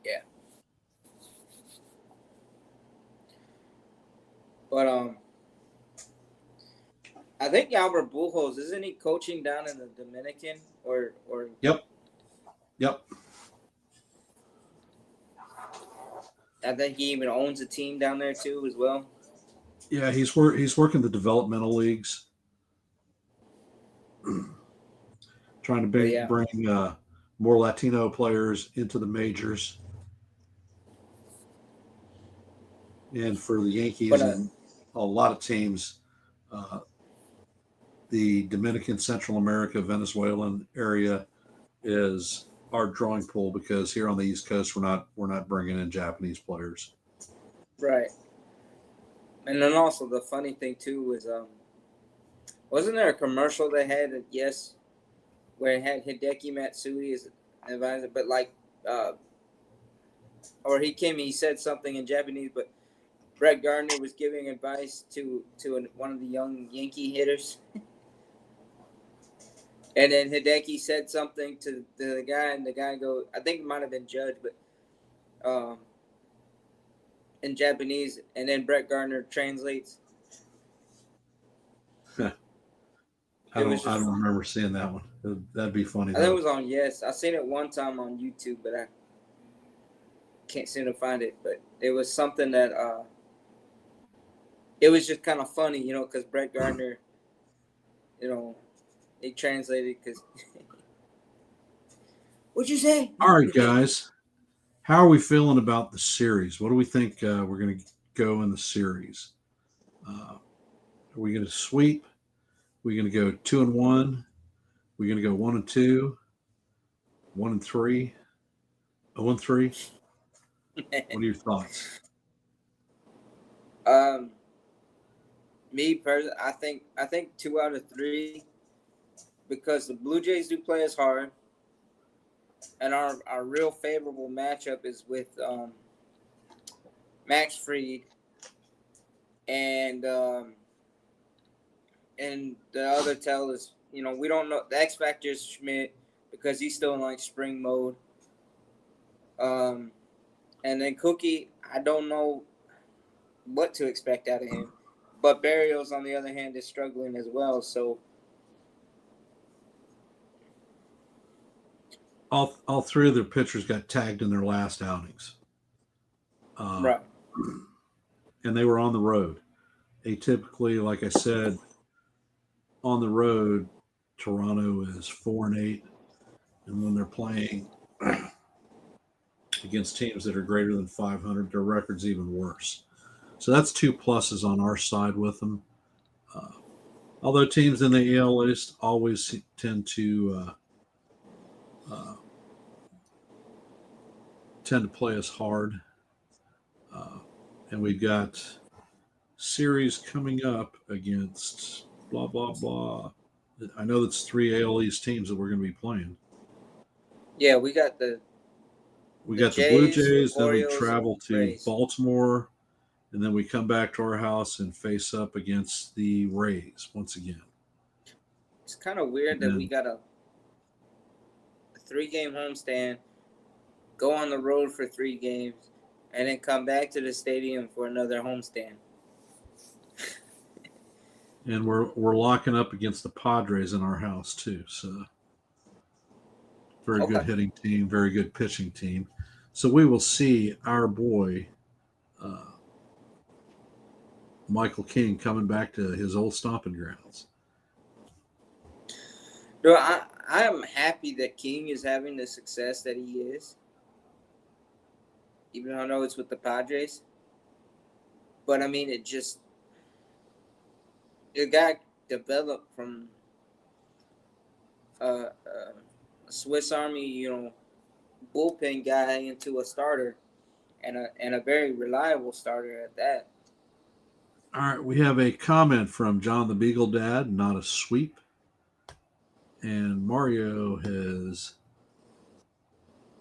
Yeah. But I think Albert Pujols, isn't he coaching down in the Dominican or? Yep. I think he even owns a team down there too, as well. Yeah, he's working the developmental leagues, trying to bring more Latino players into the majors. And for the Yankees and a lot of teams, the Dominican, Central America, Venezuelan area is our drawing pool because here on the East Coast we're not bringing in Japanese players. Right. And then also the funny thing too was wasn't there a commercial they had at Yes where it had Hideki Matsui as an advisor, but or he said something in Japanese, but Brett Gardner was giving advice to one of the young Yankee hitters. And then Hideki said something to the guy, and the guy goes, I think it might have been Judge, but in Japanese, and then Brett Gardner translates. I don't remember seeing that one. That'd be funny. I think it was on Yes. I seen it one time on YouTube, but I can't seem to find it. But it was something that it was just kind of funny, because Brett Gardner, he translated because. What'd you say? All right, guys. How are we feeling about the series? What do we think we're going to go in the series? Are we going to sweep? Are we going to go 2-1? Are we going to go 1-2? 1-3? 0-3? What are your thoughts? Me personally, I think 2 out of 3, because the Blue Jays do play us hard, and our real favorable matchup is with Max Fried and the other tell is we don't know. The X factor is Schmidt because he's still in like spring mode. And then Cookie, I don't know what to expect out of him. But Barrios, on the other hand, is struggling as well. So all three of their pitchers got tagged in their last outings. right. And they were on the road. Atypically, like I said, on the road, Toronto is 4-8. And when they're playing against teams that are greater than 500, their record's even worse. So that's 2 pluses on our side with them. Although teams in the AL East always tend to play us hard. And we've got series coming up against blah, blah, blah. I know that's 3 AL East teams that we're going to be playing. Yeah, we got the We The got the Blue Jays, Jays, then we Orioles, and travel to Rays. Baltimore, and then we come back to our house and face up against the Rays once again. It's kind of weird that we And got a 3-game homestand, go on the road for 3 games, and then come back to the stadium for another homestand. and we're locking up against the Padres in our house too. So very good Okay. hitting team, very good pitching team. So we will see our boy uh, Michael King coming back to his old stomping grounds. No, I am happy that King is having the success that he is, even though I know it's with the Padres. But I mean, the guy developed from a Swiss Army, bullpen guy into a starter, and a very reliable starter at that. All right, we have a comment from John the Beagle Dad, not a sweep. And Mario has,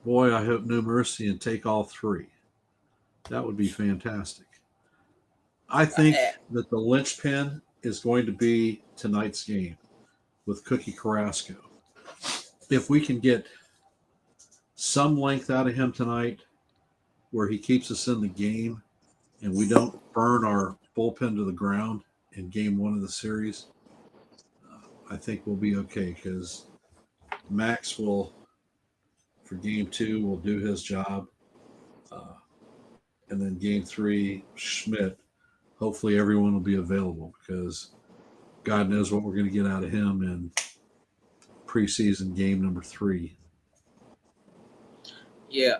boy, I hope no mercy and take all 3. That would be fantastic. I think Eh, that the linchpin is going to be tonight's game with Cookie Carrasco. If we can get some length out of him tonight where he keeps us in the game and we don't burn our bullpen to the ground in game 1 of the series, I think we'll be okay because Max will, for game 2, will do his job. And then game 3, Schmidt, hopefully everyone will be available because God knows what we're going to get out of him in preseason game number 3. Yeah,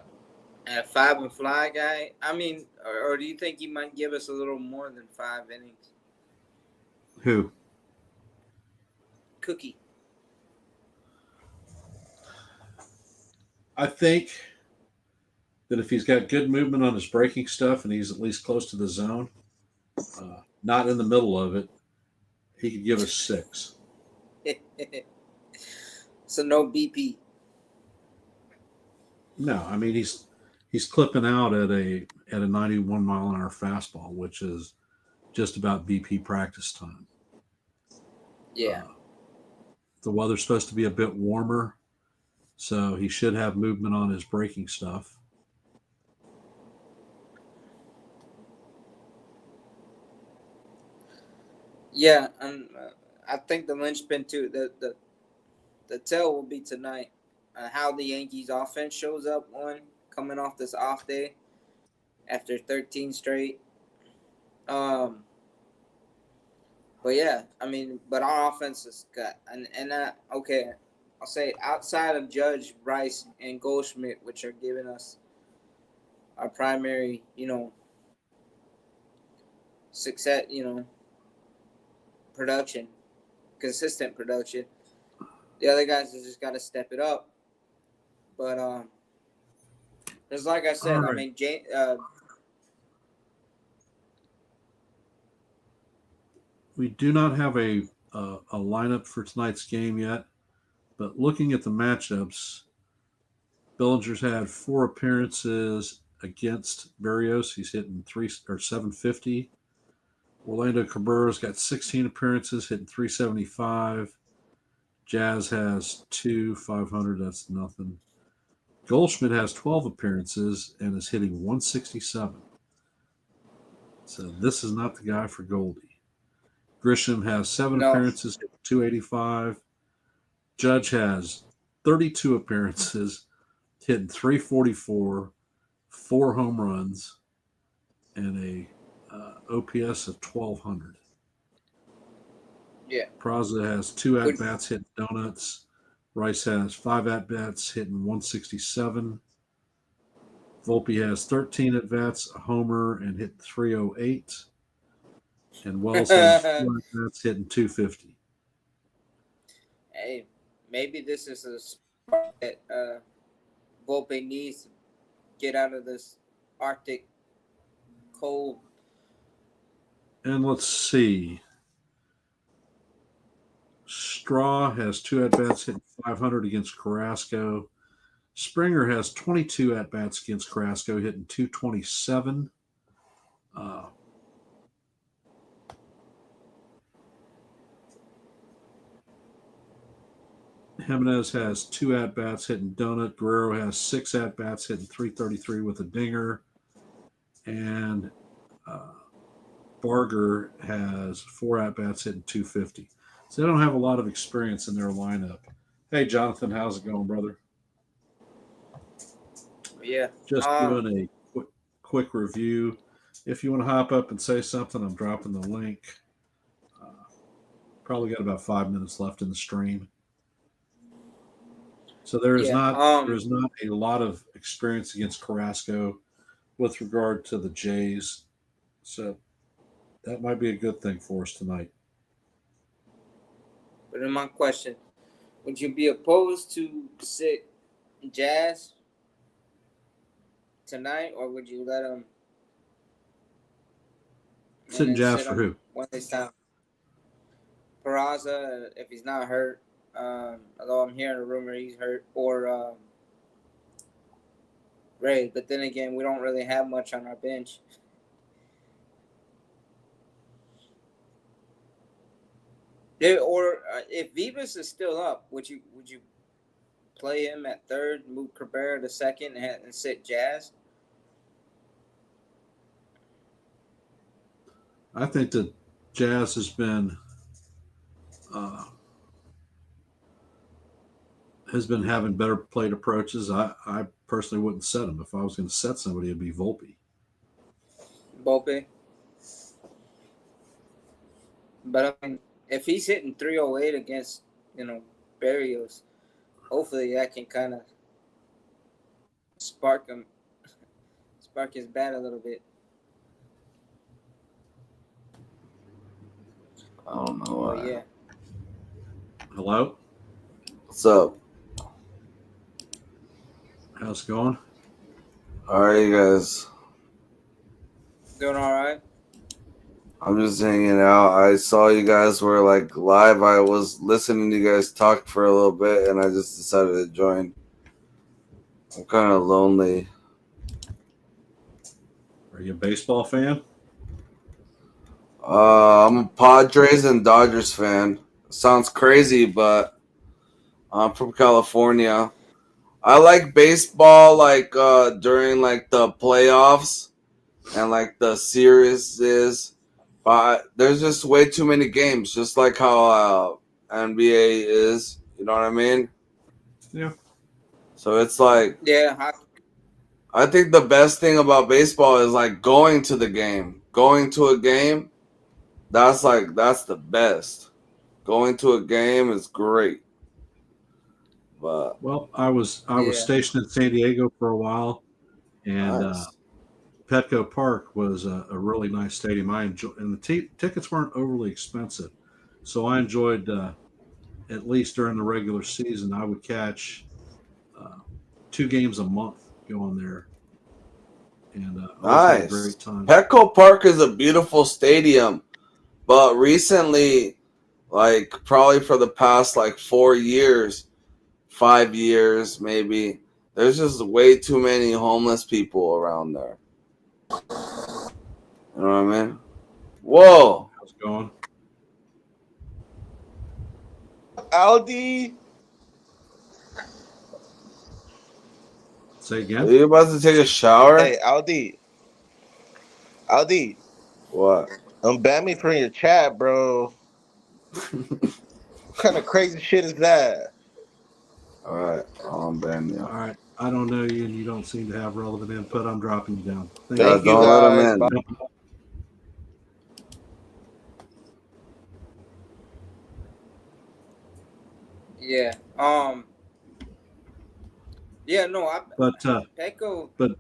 a 5 and fly guy. I mean, or do you think he might give us a little more than 5 innings? Who? Cookie. I think that if he's got good movement on his breaking stuff and he's at least close to the zone, not in the middle of it, he could give us 6. So no BP. No, I mean he's clipping out at a 91 mile an hour fastball, which is just about BP practice time. Yeah. The weather's supposed to be a bit warmer, so he should have movement on his breaking stuff. Yeah, and I think the linchpin too. The tell will be tonight. How the Yankees offense shows up coming off this off day after 13 straight. But yeah, I mean, but our offense is got okay. I'll say outside of Judge, Rice, and Goldschmidt, which are giving us our primary, success, production, consistent production. The other guys have just got to step it up. But just like I said, All I right. mean, We do not have a lineup for tonight's game yet, but looking at the matchups, Bellinger's had 4 appearances against Berrios. He's hitting 750. Orlando Cabrera's got 16 appearances, hitting 375. Jazz has 500. That's nothing. Goldschmidt has 12 appearances and is hitting 167. So this is not the guy for Goldie. Grisham has 7 no, appearances, 285. Judge has 32 appearances, hitting 344, 4 home runs, and a OPS of 1200. yeah, Praza has 2 at bats, hitting donuts. Rice has 5 at bats, hitting 167. Volpe has 13 at bats, a homer, and hit 308. And Wells has 4 at bats, hitting 250. hey, maybe this is a spark that Volpe needs to get out of this Arctic cold. And let's see. Straw has 2 at bats, hitting 500 against Carrasco. Springer has 22 at bats against Carrasco, hitting 227. Jimenez has 2 at bats hitting donut. Guerrero has 6 at bats hitting 333 with a dinger. And Barger has 4 at bats hitting 250. So they don't have a lot of experience in their lineup. Hey, Jonathan, how's it going, brother? Yeah. Just doing a quick review. If you want to hop up and say something, I'm dropping the link. Probably got about 5 minutes left in the stream. So there's not a lot of experience against Carrasco with regard to the Jays. So that might be a good thing for us tonight. But in my question, would you be opposed to sit Jazz tonight, or would you let him Sitting Jazz for who? When it's time. Peraza, if he's not hurt, although I'm hearing a rumor he's hurt, or Ray. But then again, we don't really have much on our bench. Or if Vivas is still up, would you play him at third, move Cabrera to second, and sit Jazz? I think that Jazz has been having better plate approaches. I personally wouldn't set him. If I was going to set somebody, it'd be Volpe. But I mean, if he's hitting 308 against Barrios, hopefully that can kind of spark his bat a little bit. I don't know. Yeah. Hello? What's up? How's it going? All right, you guys. Doing all right? I'm just hanging out. I saw you guys were like live. I was listening to you guys talk for a little bit, and I just decided to join. I'm kind of lonely. Are you a baseball fan? I'm a Padres and Dodgers fan. Sounds crazy, but I'm from California. I like baseball like during like the playoffs and like the series is, but there's just way too many games, just like how NBA is. You know what I mean? Yeah. So it's like, yeah. I think the best thing about baseball is like going to the game, going to a game. That's the best. Going to a game is great. But well, I was stationed in San Diego for a while, and nice. Petco Park was a really nice stadium. I enjoyed, and the tickets weren't overly expensive, so I enjoyed. At least during the regular season, I would catch 2 games a month going there, and always had a great time. Petco Park is a beautiful stadium. But recently, like probably for the past like 4 years, 5 years maybe, there's just way too many homeless people around there. You know what I mean? Whoa. How's it going? Aldi. Say again? Are you about to take a shower? Hey, Aldi. Aldi. What? Unban me from your chat, bro. What kind of crazy shit is that? All right. I'll unban you. All right. I don't know you, and you don't seem to have relevant input. I'm dropping you down. Thank you, don't let him in. Yeah. Yeah. No. Petco. But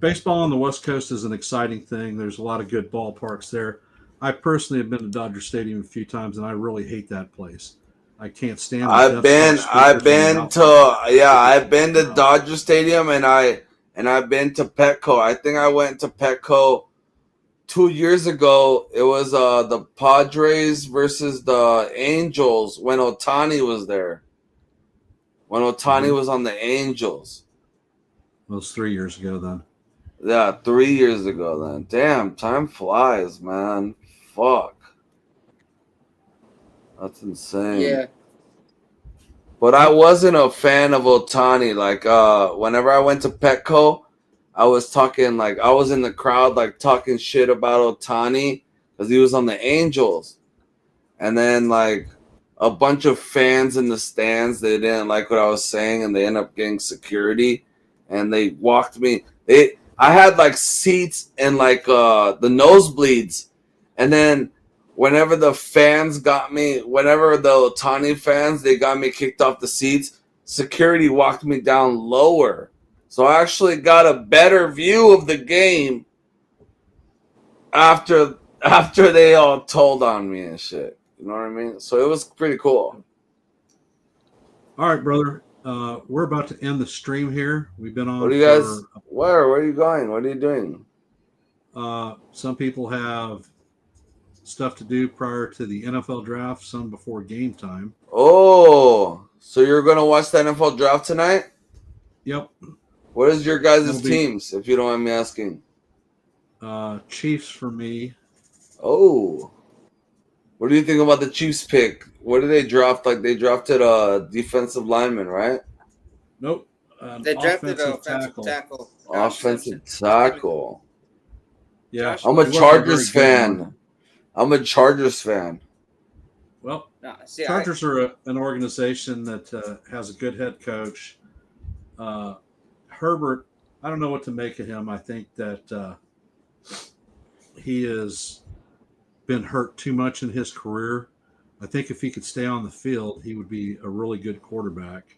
baseball on the West Coast is an exciting thing. There's a lot of good ballparks there. I personally have been to Dodger Stadium a few times, and I really hate that place. I can't stand. I've been to Dodger Stadium, and I've been to Petco. I think I went to Petco 2 years ago. It was the Padres versus the Angels when Ohtani was there. when Ohtani Mhm. was on the Angels. It was 3 years ago then. Yeah, 3 years ago then. Damn, time flies, man. Fuck. That's insane. Yeah. But I wasn't a fan of Ohtani. Like, whenever I went to Petco, I was in the crowd, like, talking shit about Ohtani because he was on the Angels. And then, like, a bunch of fans in the stands, they didn't like what I was saying, and they ended up getting security. And they walked me. I had, like, seats in, like, the nosebleeds. And then whenever the Ohtani fans, they got me kicked off the seats, security walked me down lower. So I actually got a better view of the game after they all told on me and shit. You know what I mean? So it was pretty cool. All right, brother. We're about to end the stream here. We've been on What do you guys? Where are you going? What are you doing? some people have stuff to do prior to the NFL draft, some before game time. Oh, so you're gonna watch the NFL draft tonight? Yep. What is your guys' It'll be- teams, if you don't mind me asking? Chiefs for me. Oh, what do you think about the Chiefs pick? What did they draft? Like they drafted a defensive lineman, right? Nope. They drafted an offensive tackle. Offensive tackle. Yeah. I'm a He wasn't a Chargers very good fan. one. I'm a Chargers fan. Well, No, see, Chargers are an organization that has a good head coach. Herbert, I don't know what to make of him. I think that he has been hurt too much in his career. I think if he could stay on the field, he would be a really good quarterback.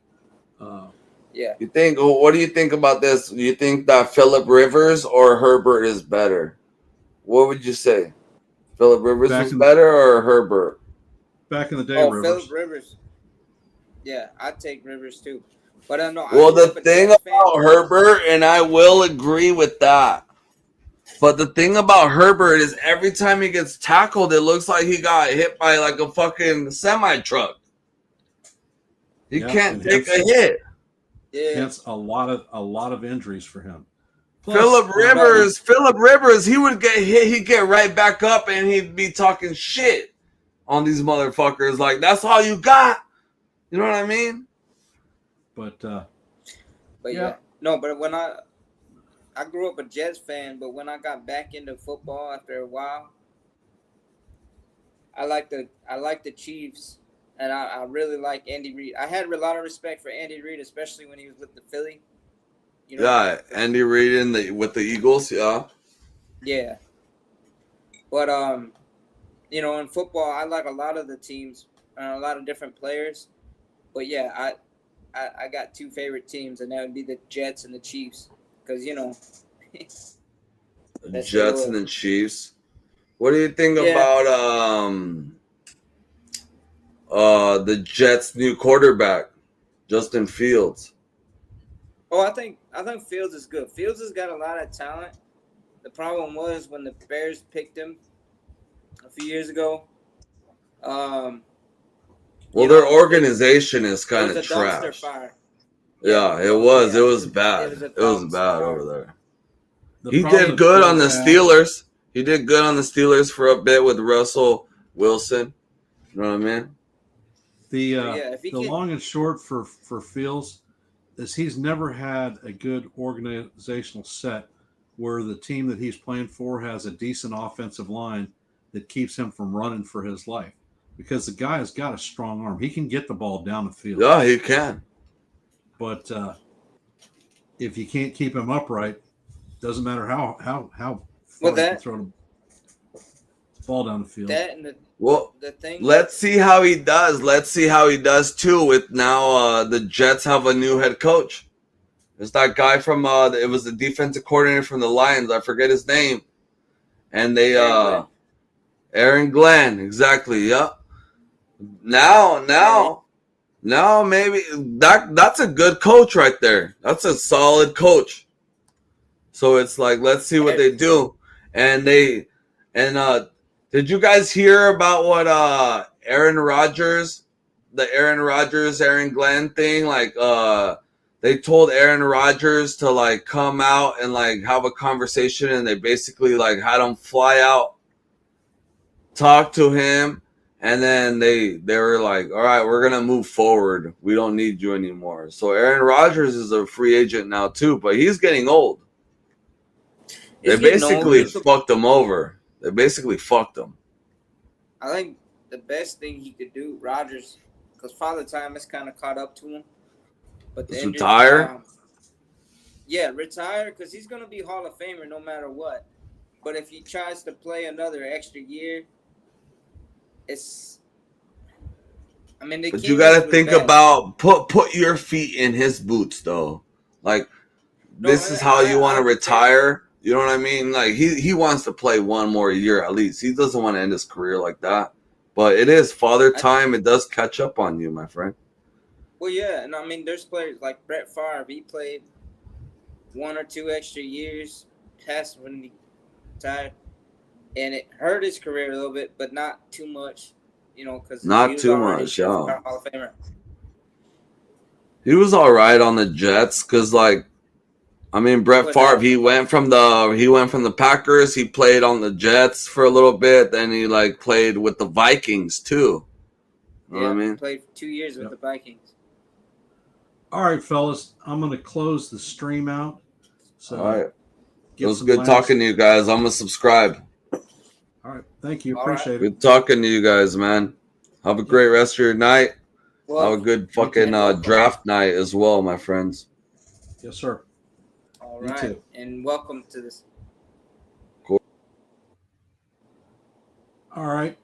yeah. You think? What do you think about this? Do you think that Phillip Rivers or Herbert is better? What would you say? Phillip Rivers was better or Herbert? Back in the day, Oh, Rivers. Phillip Rivers. Yeah, I'd take Rivers too. But I know. Well, the thing about Herbert, and I will agree with that. But the thing about Herbert is every time he gets tackled, it looks like he got hit by like a fucking semi truck. He can't take a hit. Yeah. Hence a lot of injuries for him. Plus, Phillip Rivers, he would get hit, he'd get right back up and he'd be talking shit on these motherfuckers. Like, that's all you got. You know what I mean? But yeah. No, but when I grew up a Jets fan, but when I got back into football after a while, I like the Chiefs, and I really like Andy Reid. I had a lot of respect for Andy Reid, especially when he was with the Philly. You know, yeah, Andy Reid with the Eagles, yeah. Yeah. But you know, in football, I like a lot of the teams and a lot of different players. But yeah, I got two favorite teams, and that would be the Jets and the Chiefs, because you know. The Jets and the Chiefs. What do you think about the Jets' new quarterback, Justin Fields? Oh, I think Fields is good. Fields has got a lot of talent. The problem was when the Bears picked him a few years ago. Well, their organization is kind of trash. Dumpster fire. Yeah, it was. It was bad. It was bad over there. He did good on the Steelers. He did good on the Steelers for a bit with Russell Wilson. You know what I mean? The long and short for Fields is he's never had a good organizational set where the team that he's playing for has a decent offensive line that keeps him from running for his life. Because the guy has got a strong arm. He can get the ball down the field. Yeah, he can. But if you can't keep him upright, doesn't matter how far you can throw the ball down the field. The thing. Let's see how he does. Let's see how he does too. With now, the Jets have a new head coach. It's that guy from it was the defensive coordinator from the Lions. I forget his name, and they Aaron Glenn, exactly. Yeah. Now, maybe that's a good coach right there. That's a solid coach. So it's like, let's see what they do. And did you guys hear about what Aaron Rodgers the Aaron Rodgers, Aaron Glenn thing? Like, they told Aaron Rodgers to like come out and like have a conversation, and they basically like had him fly out, talk to him, and then they were like, all right, we're gonna move forward. We don't need you anymore. So Aaron Rodgers is a free agent now too, but he's getting old. They He's getting basically older. fucked him over. They basically fucked him. I think the best thing he could do, Rodgers, because Father Time has kind of caught up to him. But Just retire? Yeah, retire, because he's going to be Hall of Famer no matter what. But if he tries to play another extra year, it's. I mean, But you got to think about put your feet in his boots, though. Like, this is how you want to retire. You know what I mean? Like, he wants to play one more year at least. He doesn't want to end his career like that. But it is Father Time. It does catch up on you, my friend. Well, yeah, and I mean, there's players like Brett Favre. He played 1 or 2 extra years past when he retired, and it hurt his career a little bit, but not too much, you know, because not too much, yeah. Hall of Famer. He was all right on the Jets because, like, I mean, Brett Favre. He went from the Packers. He played on the Jets for a little bit. Then he like played with the Vikings too. You know what I mean? He played for 2 years with the Vikings. All right, fellas, I'm going to close the stream out. So, all right. It was good talking to you guys. I'm going to subscribe. All right. Thank you. Appreciate it. Good talking to you guys, man. Have a great rest of your night. Well, have a good fucking draft night as well, my friends. Yes, sir. All right. Too. And welcome to this. Cool. All right.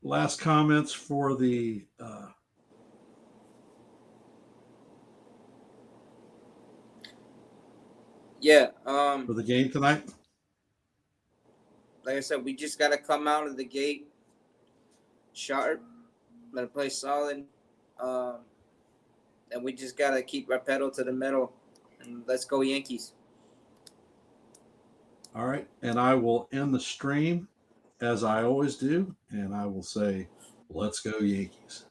Last comments for the for the game tonight. Like I said, we just gotta come out of the gate sharp, let it play solid, and we just gotta keep our pedal to the metal, and let's go Yankees. All right, and I will end the stream as I always do, and I will say, "Let's go Yankees."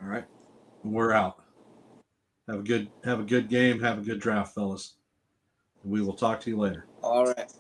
All right, we're out. Have a good game. Have a good draft, fellas. We will talk to you later. All right.